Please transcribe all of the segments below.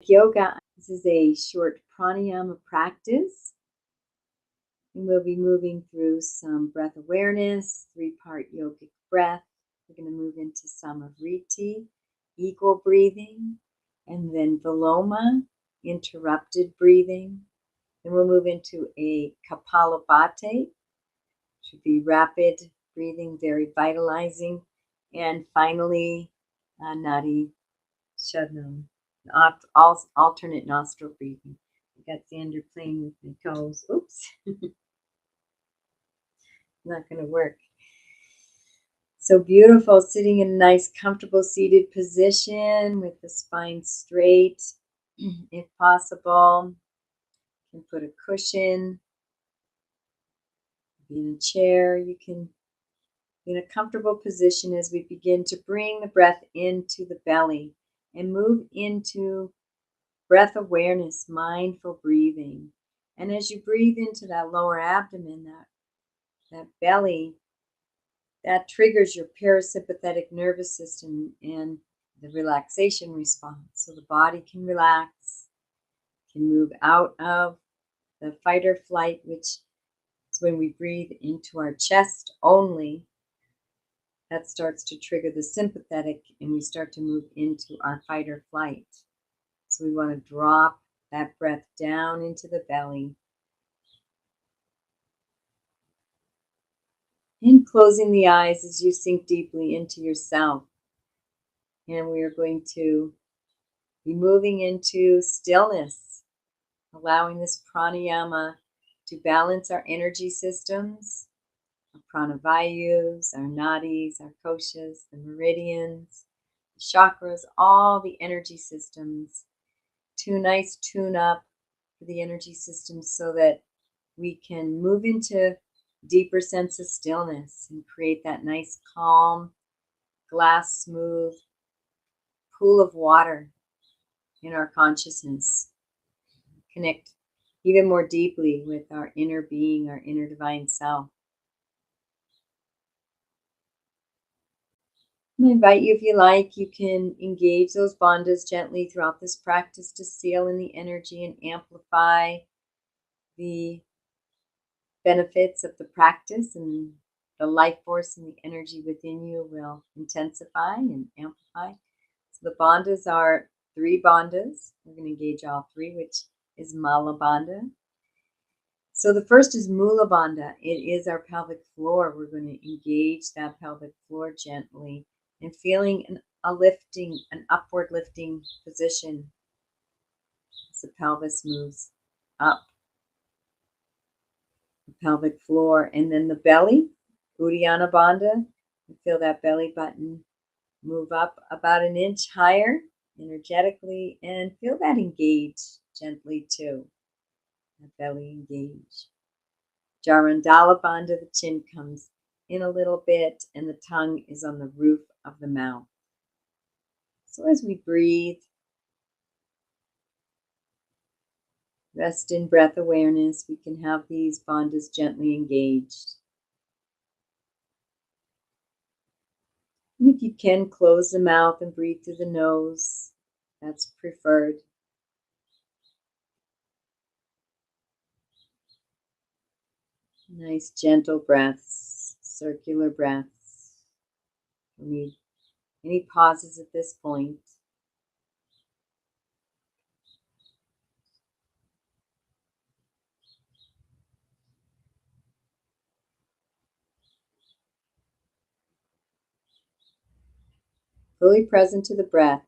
Yoga. This is a short pranayama practice. And we'll be moving through some breath awareness, 3-part yogic breath. We're going to move into Samavriti, equal breathing, and then Valoma, interrupted breathing. Then we'll move into a Kapalabhati, which would be rapid breathing, very vitalizing. And finally, Nadi Shodham, alternate nostril breathing. I got Xander playing with my toes. Oops. Not going to work. So beautiful, sitting in a nice, comfortable seated position with the spine straight, if possible. You can put a cushion, be in a chair. You can be in a comfortable position as we begin to bring the breath into the belly and move into breath awareness, mindful breathing. And as you breathe into that lower abdomen, that belly, that triggers your parasympathetic nervous system and the relaxation response. So the body can relax, can move out of the fight or flight, which is when we breathe into our chest only. That starts to trigger the sympathetic and we start to move into our fight or flight. So we want to drop that breath down into the belly. And closing the eyes as you sink deeply into yourself. And we are going to be moving into stillness, allowing this pranayama to balance our energy systems, our pranavayus, our nadis, our koshas, the meridians, the chakras, all the energy systems. Nice tune up for the energy systems so that we can move into deeper sense of stillness and create that nice, calm, glass smooth pool of water in our consciousness. Connect even more deeply with our inner being, our inner divine self. I invite you, if you like, you can engage those bandhas gently throughout this practice to seal in the energy and amplify the benefits of the practice, and the life force and the energy within you will intensify and amplify. So the bandhas are 3 bandhas. We're going to engage all 3, which is Mala Bandha. So the first is Mula Bandha. It is our pelvic floor. We're going to engage that pelvic floor gently and feeling an upward lifting position as the pelvis moves up the pelvic floor. And then the belly, Uddiyana Bandha. You feel that belly button move up about an inch higher energetically, and feel that engage gently too. That belly engage. Jarandala Bandha, the chin comes in a little bit and the tongue is on the roof of the mouth. So as we breathe, rest in breath awareness, we can have these bandhas gently engaged. And if you can, close the mouth and breathe through the nose. That's preferred. Nice gentle breaths, circular breaths. Don't need any pauses at this point. Fully present to the breath,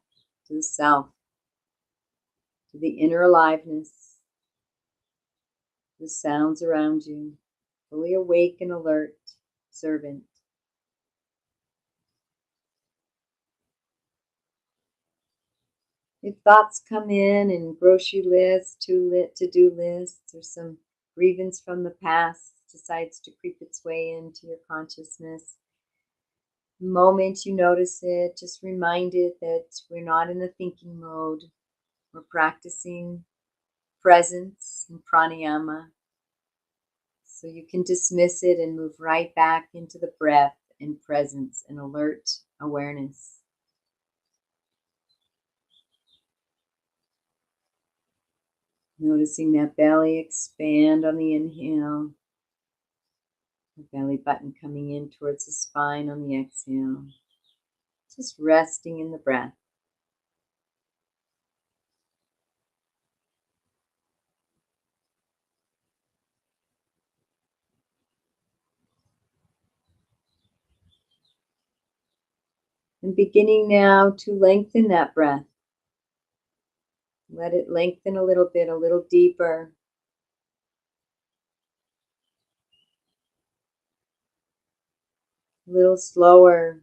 to the self, to the inner aliveness, the sounds around you, fully awake and alert, servant. If thoughts come in and grocery lists, to-do lists, or some grievance from the past decides to creep its way into your consciousness, the moment you notice it, just remind it that we're not in a thinking mode. We're practicing presence and pranayama. So you can dismiss it and move right back into the breath and presence and alert awareness. Noticing that belly expand on the inhale, the belly button coming in towards the spine on the exhale. Just resting in the breath. And beginning now to lengthen that breath. Let it lengthen a little bit, a little deeper. A little slower.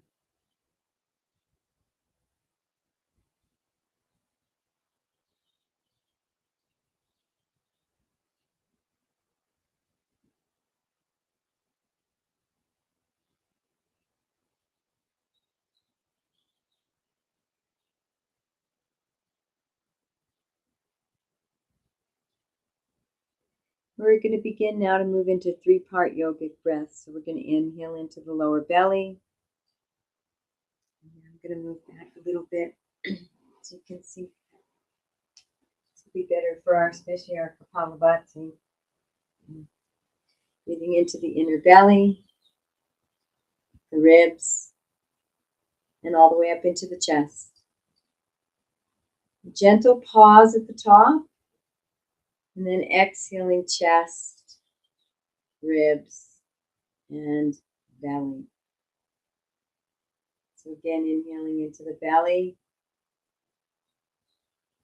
We're going to begin now to move into three-part yogic breath. So we're going to inhale into the lower belly. I'm going to move back a little bit so you can see. This will be better for our, especially our Kapalabhati. Breathing into the inner belly, the ribs, and all the way up into the chest. A gentle pause at the top, and then exhaling chest, ribs, and belly. So again, inhaling into the belly,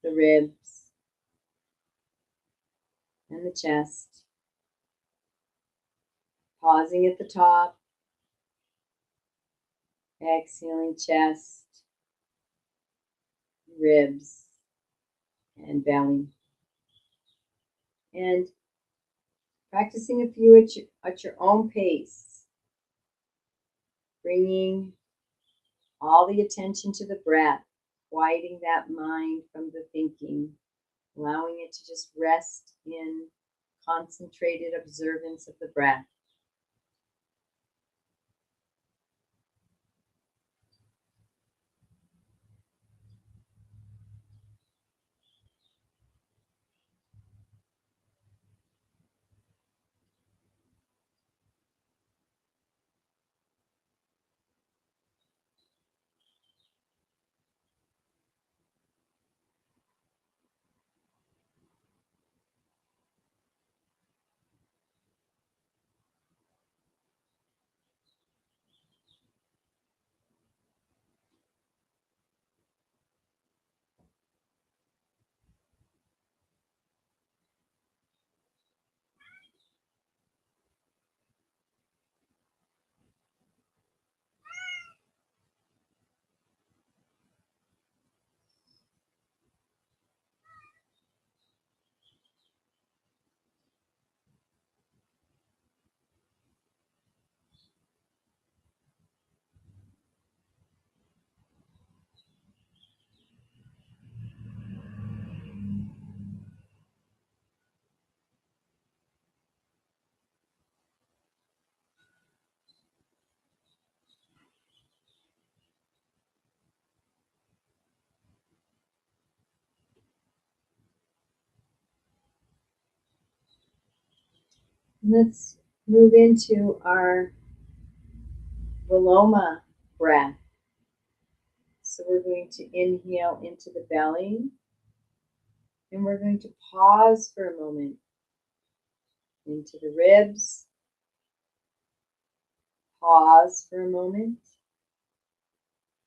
the ribs, and the chest. Pausing at the top, exhaling chest, ribs, and belly. And practicing a few at your own pace, bringing all the attention to the breath, quieting that mind from the thinking, allowing it to just rest in concentrated observance of the breath. Let's move into our Valoma breath. So we're going to inhale into the belly, and we're going to pause for a moment into the ribs, pause for a moment,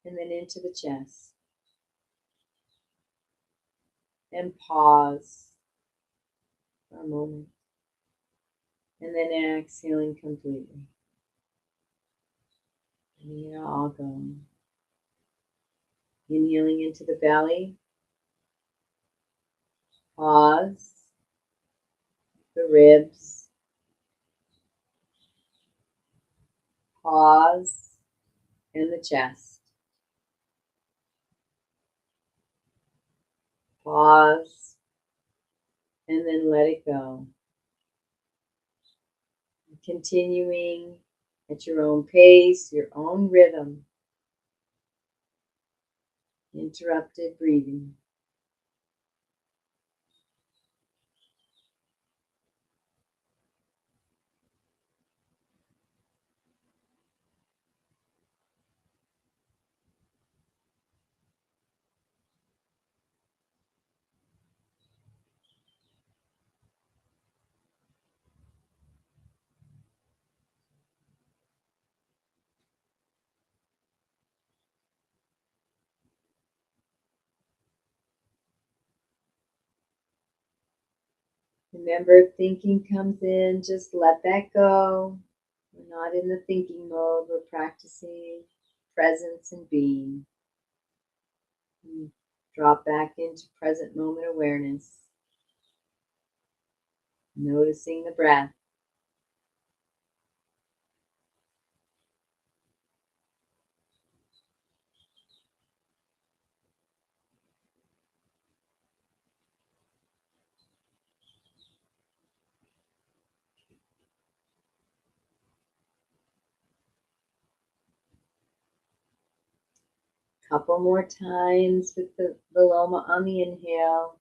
and then into the chest, and pause for a moment, and then exhaling completely. And here I'll go. Inhaling into the belly, pause, the ribs, pause, and the chest, pause, and then let it go. Continuing at your own pace, your own rhythm. Interrupted breathing. Remember, if thinking comes in, just let that go. We're not in the thinking mode. We're practicing presence and being. And drop back into present moment awareness, noticing the breath. Couple more times with the Valoma on the inhale.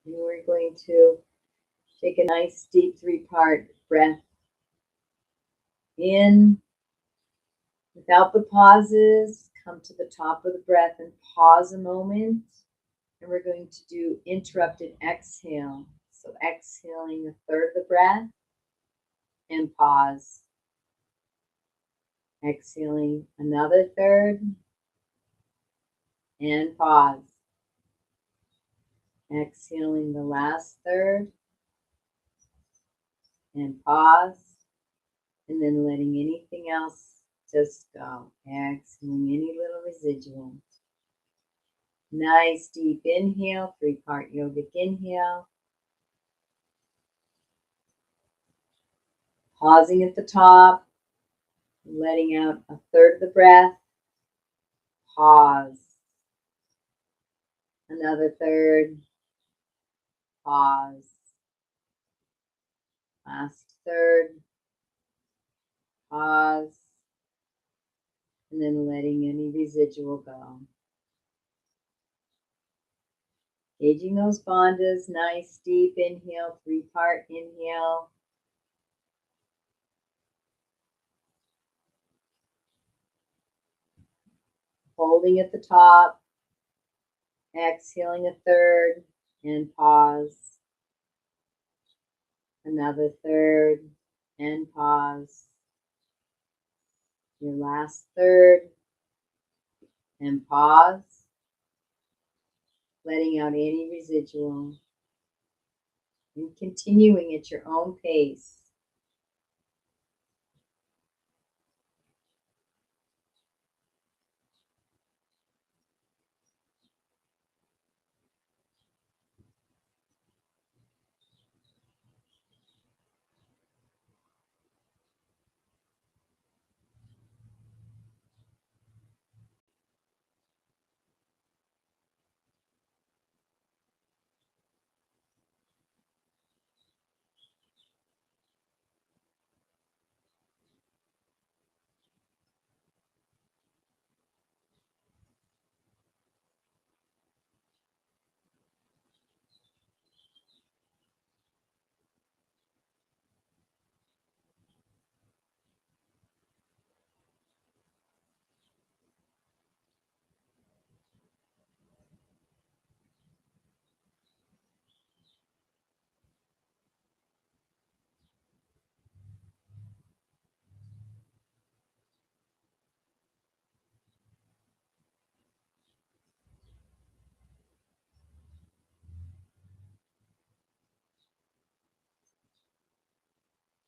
And we're going to take a nice deep 3-part breath in without the pauses. Come to the top of the breath and pause a moment. And we're going to do interrupted exhale. So exhaling a third of the breath and pause. Exhaling another third and pause. Exhaling the last third and pause. And then letting anything else just go. Exhaling any little residual. Nice deep inhale, 3-part yogic inhale. Pausing at the top, letting out a third of the breath. Pause. Another third. Pause. Last third. Pause. And then letting any residual go. Gauging those bandhas. Nice deep inhale, 3-part inhale. Holding at the top. Exhaling a third and pause. Another third and pause. Your last third and pause. Letting out any residual. And continuing at your own pace.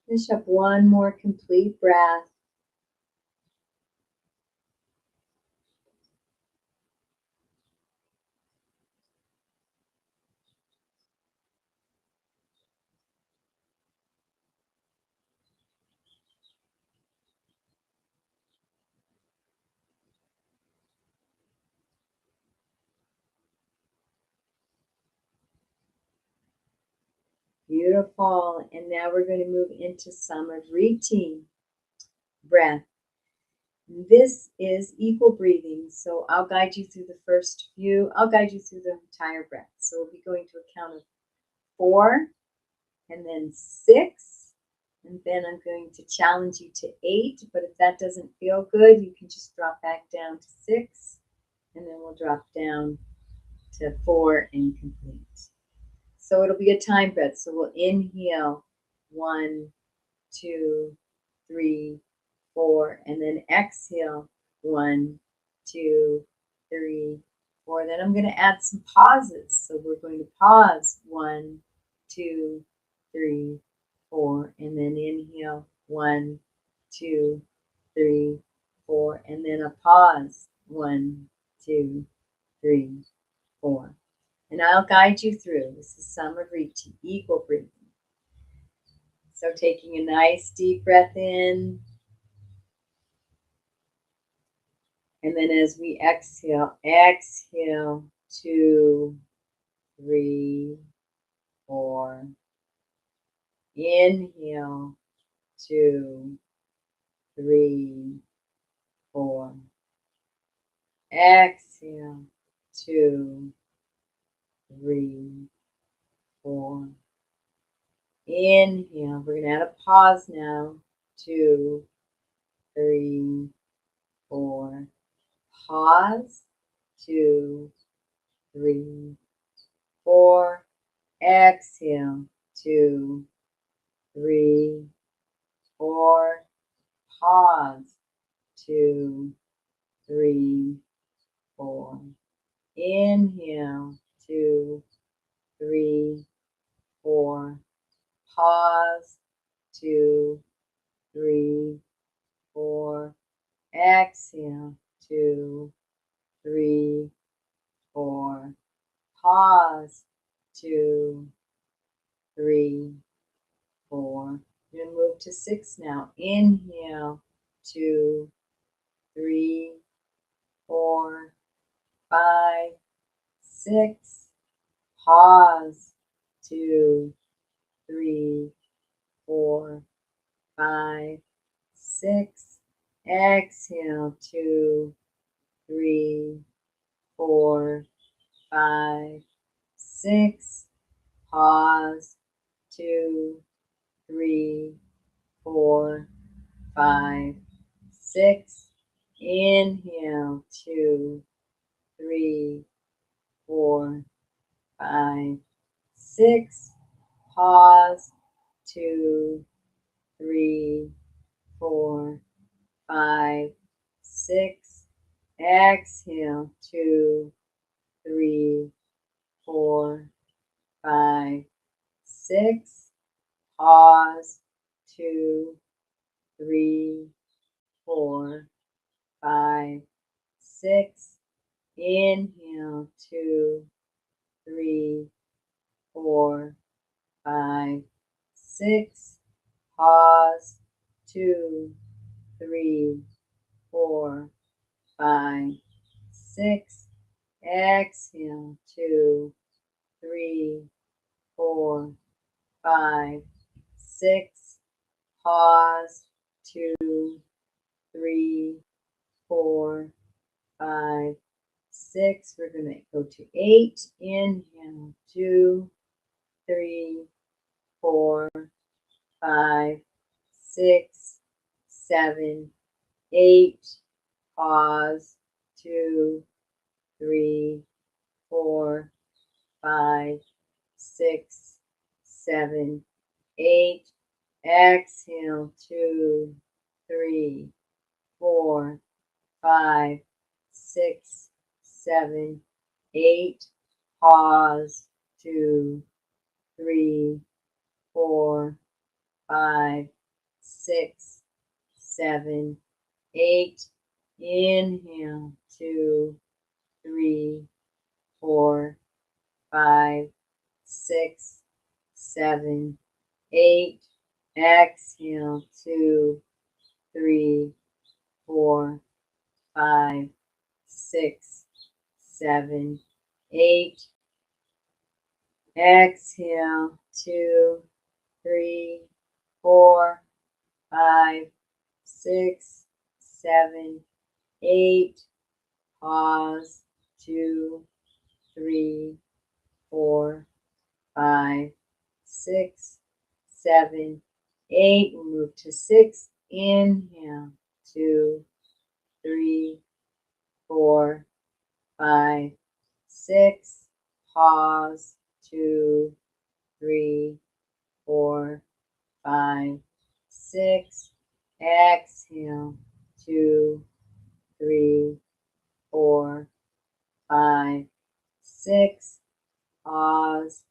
Finish up one more complete breath. Beautiful. And now we're going to move into Samavriti breath. This is equal breathing. So I'll guide you through the first few. I'll guide you through the entire breath. So we'll be going to a count of 4 and then 6. And then I'm going to challenge you to 8. But if that doesn't feel good, you can just drop back down to 6. And then we'll drop down to 4 and complete. So it'll be a time breath. So we'll inhale 1, 2, 3, 4, and then exhale 1, 2, 3, 4. Then I'm going to add some pauses. So we're going to pause 1, 2, 3, 4, and then inhale 1, 2, 3, 4, and then a pause 1, 2, 3, 4. And I'll guide you through. This is Samavriti, equal breathing. So taking a nice deep breath in. And then as we exhale, exhale 2, 3, 4. Inhale 2, 3, 4. Exhale 2, 3, 4. Inhale. We're going to add a pause now. 2, 3, 4. Pause. 2, 3, 4. Exhale. 2, 3, 4. Pause. 2, 3, 4. Inhale. 2, 3, 4. Pause. 2, 3, 4. Exhale. 2, 3, 4. Pause. 2, 3, 4. We're going to move to 6 now. Inhale. 2, 3, 4, 5, 6. Pause. 2, 3, 4, 5, 6. Exhale. 2, 3, 4, 5, 6. Pause. 2, 3, 4, 5, 6. Inhale. 2, 3, 4, 5, 6. Pause. 2, 3, 4, 5, 6. Exhale. 2, 3, 4, 5, 6. Pause. 2, 3, 4, 5, 6. Inhale. 2, 3, 4, 5, 6. Pause. 2, 3, 4, 5, 6. Exhale. 2, 3, 4, 5, 6. Pause. 2, 3, 4, 5, 6. We're going to go to 8. Inhale. 2, 3, 4, 5, 6, 7, 8. Pause. 2, 3, 4, 5, 6, 7, 8. Exhale. 2, 3, 4, 5, 6, 7, 8. Pause. 2, 3, 4, 5, 6, 7, 8. Inhale. 2, 3, 4, 5, 6, 7, 8. Exhale. 2, 3, 4, 5, 6, 7, 8. Exhale, 2, 3, 4, 5, 6, 7, 8. Pause, 2, 3, 4, 5, 6, 7, 8. We'll move to 6. Inhale, 2, 3, 4, 5, 6. Pause, 2, 3, 4, 5, 6. Exhale, 2, 3, 4, 5, 6. Pause,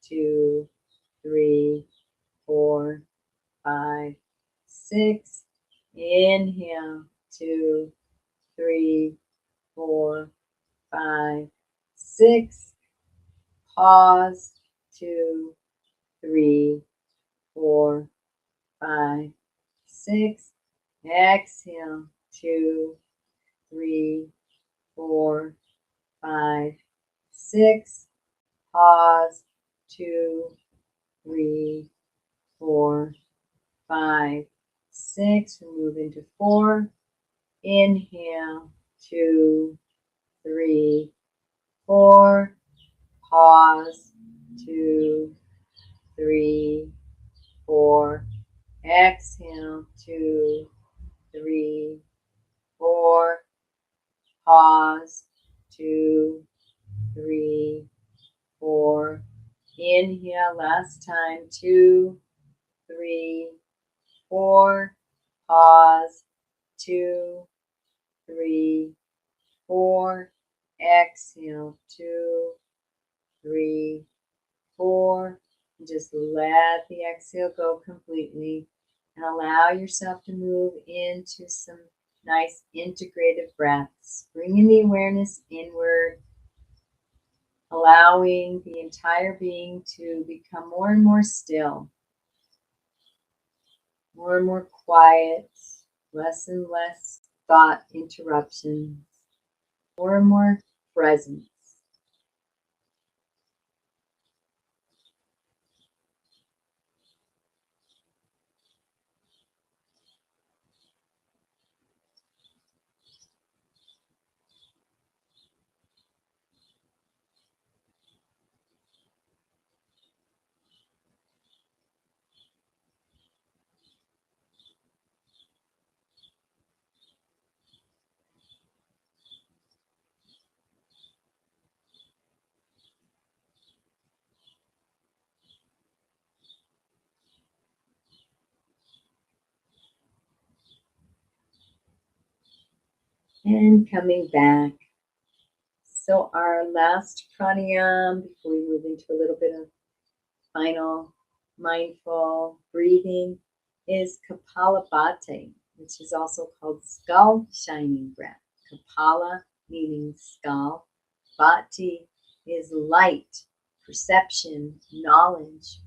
2, 3, 4, 5, 6. Inhale, 2, 3, 4, 5, 6. Pause, 2, 3, 4, 5, 6. Exhale, 2, 3, 4, 5, 6. Pause, 2, 3, 4, 5, 6. We move into 4. Inhale, 2, 3, 4. Pause, 2, 3, 4. Exhale, 2, 3, 4. Pause, 2, 3, 4. Inhale, last time, 2, 3, 4. Pause, 2, 3, 4. Exhale, 2, 3, 4. And just let the exhale go completely and allow yourself to move into some nice integrative breaths, bringing the awareness inward, allowing the entire being to become more and more still, more and more quiet, less and less thought interruptions, more and more presence. And coming back. So our last pranayama before we move into a little bit of final mindful breathing is Kapalabhati, which is also called skull shining breath. Kapala meaning skull. Bhati is light, perception, knowledge.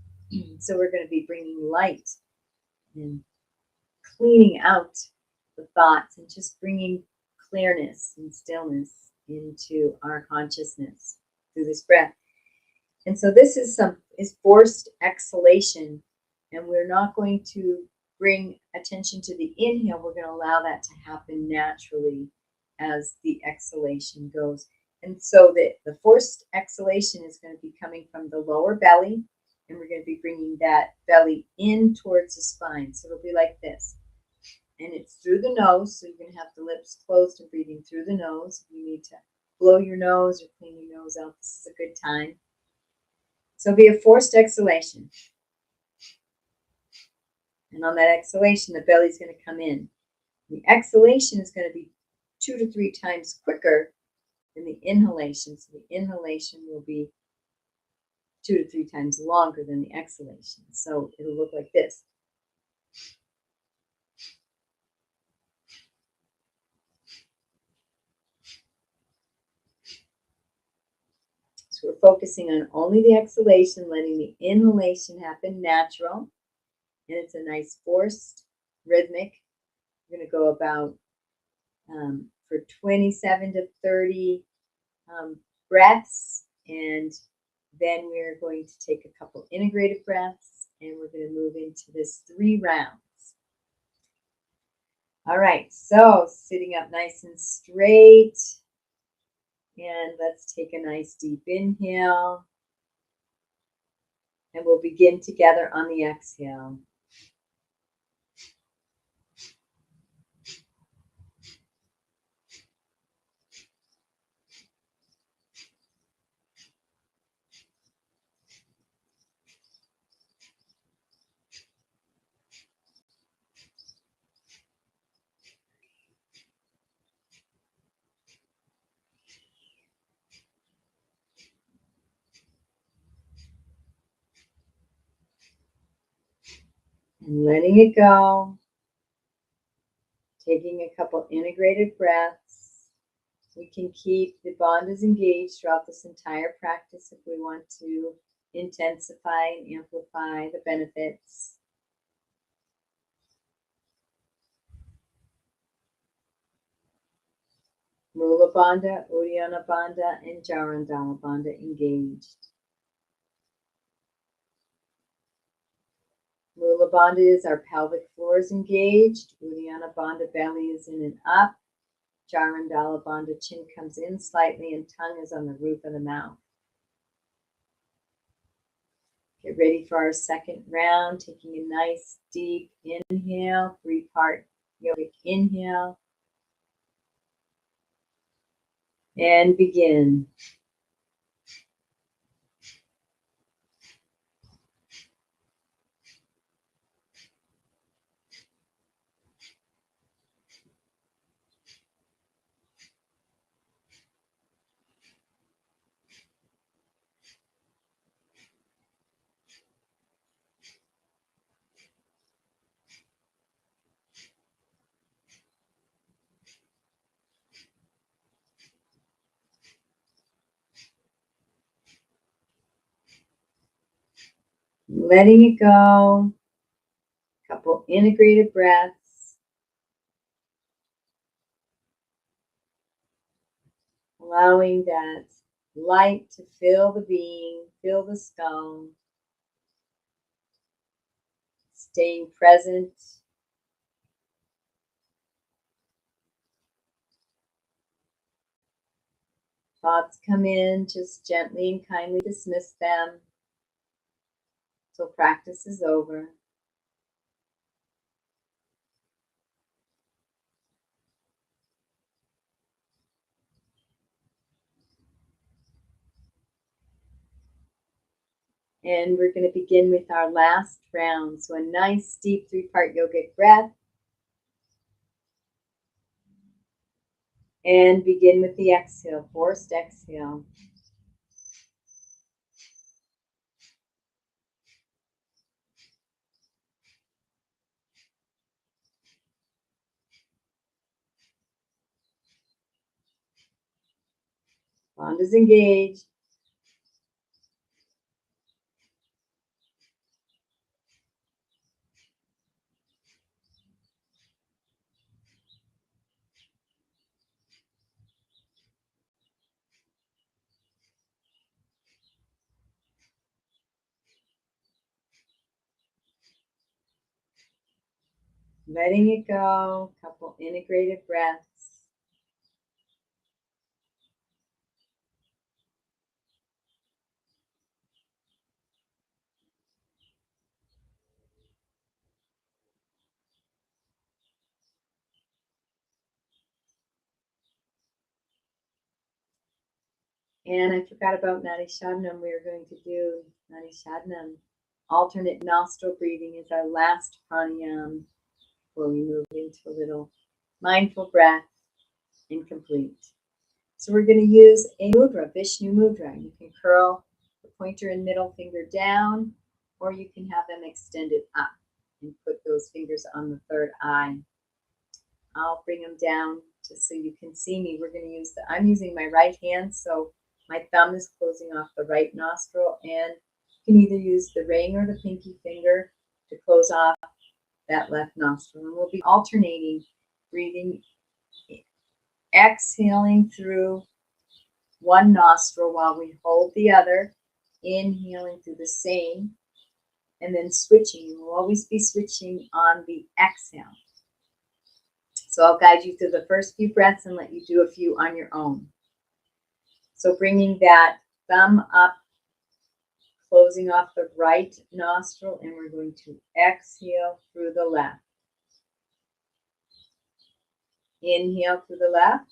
So we're going to be bringing light and cleaning out the thoughts and just bringing clearness and stillness into our consciousness through this breath. And so this is forced exhalation, and we're not going to bring attention to the inhale. We're going to allow that to happen naturally as the exhalation goes. And so the forced exhalation is going to be coming from the lower belly, and we're going to be bringing that belly in towards the spine. So it'll be like this. And it's through the nose, so you're going to have the lips closed and breathing through the nose. If you need to blow your nose or clean your nose out, this is a good time. So it'll be a forced exhalation. And on that exhalation, the belly's going to come in. The exhalation is going to be 2 to 3 times quicker than the inhalation. So the inhalation will be 2 to 3 times longer than the exhalation. So it'll look like this. So we're focusing on only the exhalation, letting the inhalation happen natural. And it's a nice forced rhythmic. We're going to go about for 27 to 30 breaths. And Then we're going to take a couple integrated breaths and we're going to move into this 3 rounds. All right, so sitting up nice and straight. And let's take a nice deep inhale. And we'll begin together on the exhale. And letting it go. Taking a couple integrated breaths. We can keep the bandhas engaged throughout this entire practice if we want to intensify and amplify the benefits. Mula Bandha, Uddiyana Bandha, and Jarandala Bandha engaged. Mula Bandha is our pelvic floor is engaged. Uddiyana Bandha, belly is in and up. Jarandala Bandha, chin comes in slightly and tongue is on the roof of the mouth. Get ready for our second round, taking a nice deep inhale, 3-part yogic inhale. And begin. Letting it go. Couple integrated breaths. Allowing that light to fill the being, fill the skull. Staying present. Thoughts come in, just gently and kindly dismiss them till practice is over. And we're going to begin with our last round. So a nice deep 3-part yogic breath. And begin with the exhale, forced exhale. Bandhas engaged. Letting it go, couple integrated breaths. And I forgot about Nadi Shodhanam. We are going to do Nadi Shodhanam. Alternate nostril breathing is our last pranayama before we move into a little mindful breath and complete. So we're going to use a mudra, Vishnu mudra. You can curl the pointer and middle finger down, or you can have them extended up and put those fingers on the third eye. I'll bring them down just so you can see me. We're going to use I'm using my right hand, so my thumb is closing off the right nostril, and you can either use the ring or the pinky finger to close off that left nostril. And we'll be alternating, breathing, exhaling through one nostril while we hold the other, Inhaling through the same, and then switching. You will always be switching on the exhale. So I'll guide you through the first few breaths and let you do a few on your own. So bringing that thumb up, closing off the right nostril, and we're going to exhale through the left. Inhale through the left.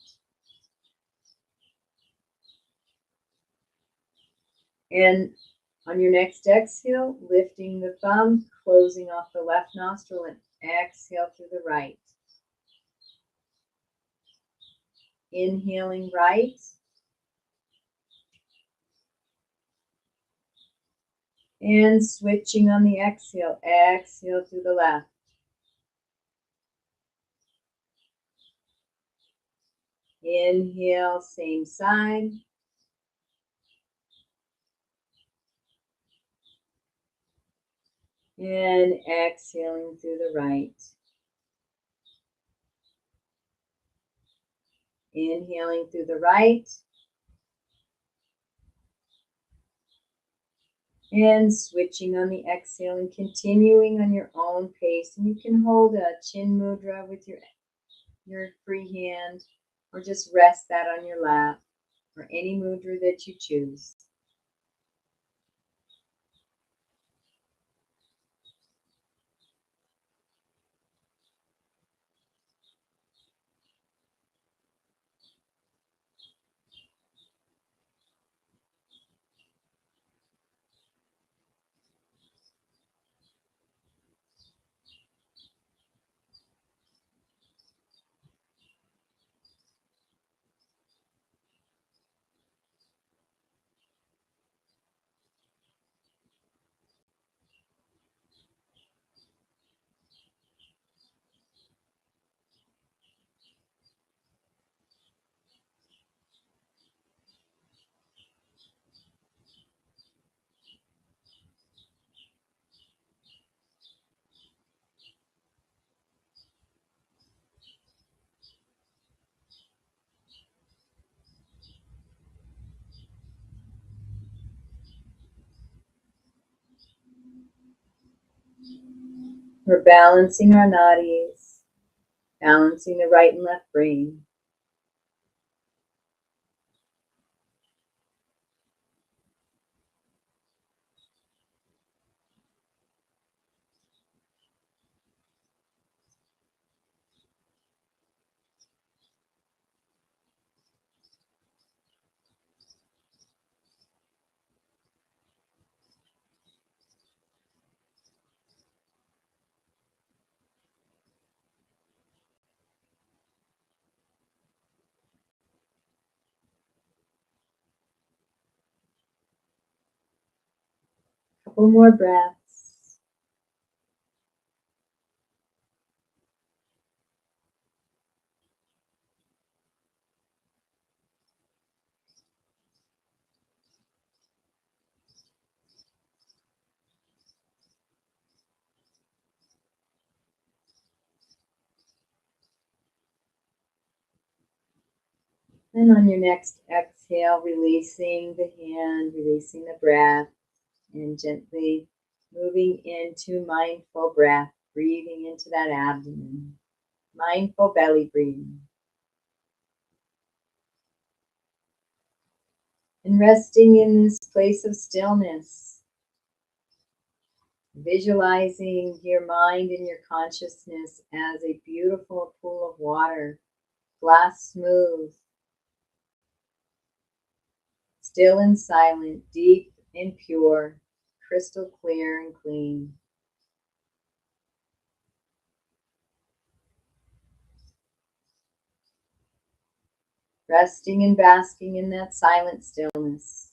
And on your next exhale, lifting the thumb, closing off the left nostril, and exhale through the right. Inhaling right. And switching on the exhale. Exhale through the left. Inhale, same side. And exhaling through the right. Inhaling through the right. And switching on the exhale and continuing on your own pace. And you can hold a chin mudra with your free hand, or just rest that on your lap, or any mudra that you choose. We're balancing our nadis, balancing the right and left brain. Couple more breaths. And on your next exhale, releasing the hand, releasing the breath, and gently moving into mindful breath, breathing into that abdomen. Mindful belly breathing. And resting in this place of stillness. Visualizing your mind and your consciousness as a beautiful pool of water, glass smooth, still and silent, deep and pure, crystal clear and clean. Resting and basking in that silent stillness.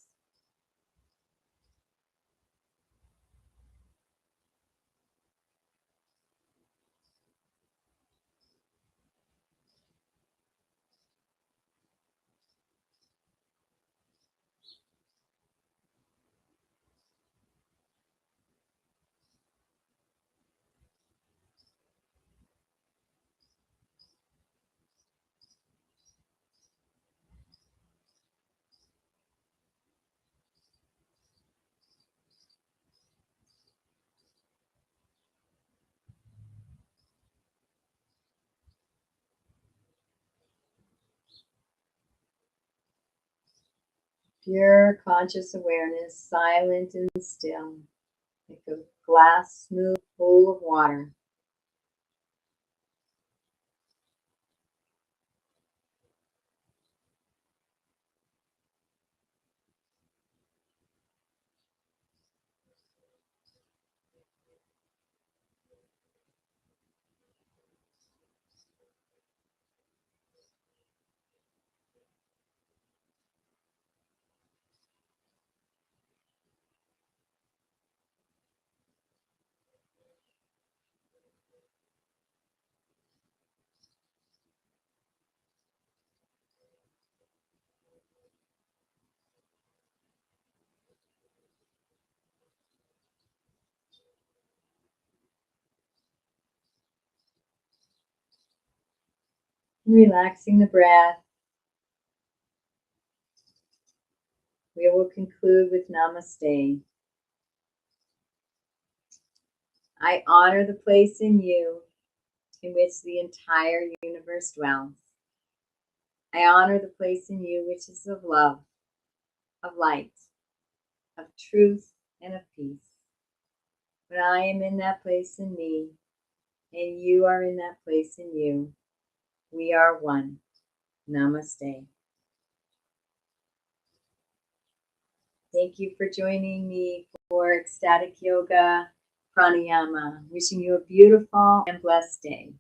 Pure conscious awareness, silent and still, like a glass smooth pool of water. Relaxing the breath, we will conclude with Namaste. I honor the place in you in which the entire universe dwells. I honor the place in you which is of love, of light, of truth, and of peace. When I am in that place in me, and you are in that place in you, we are one. Namaste. Thank you for joining me for Ecstatic Yoga Pranayama. Wishing you a beautiful and blessed day.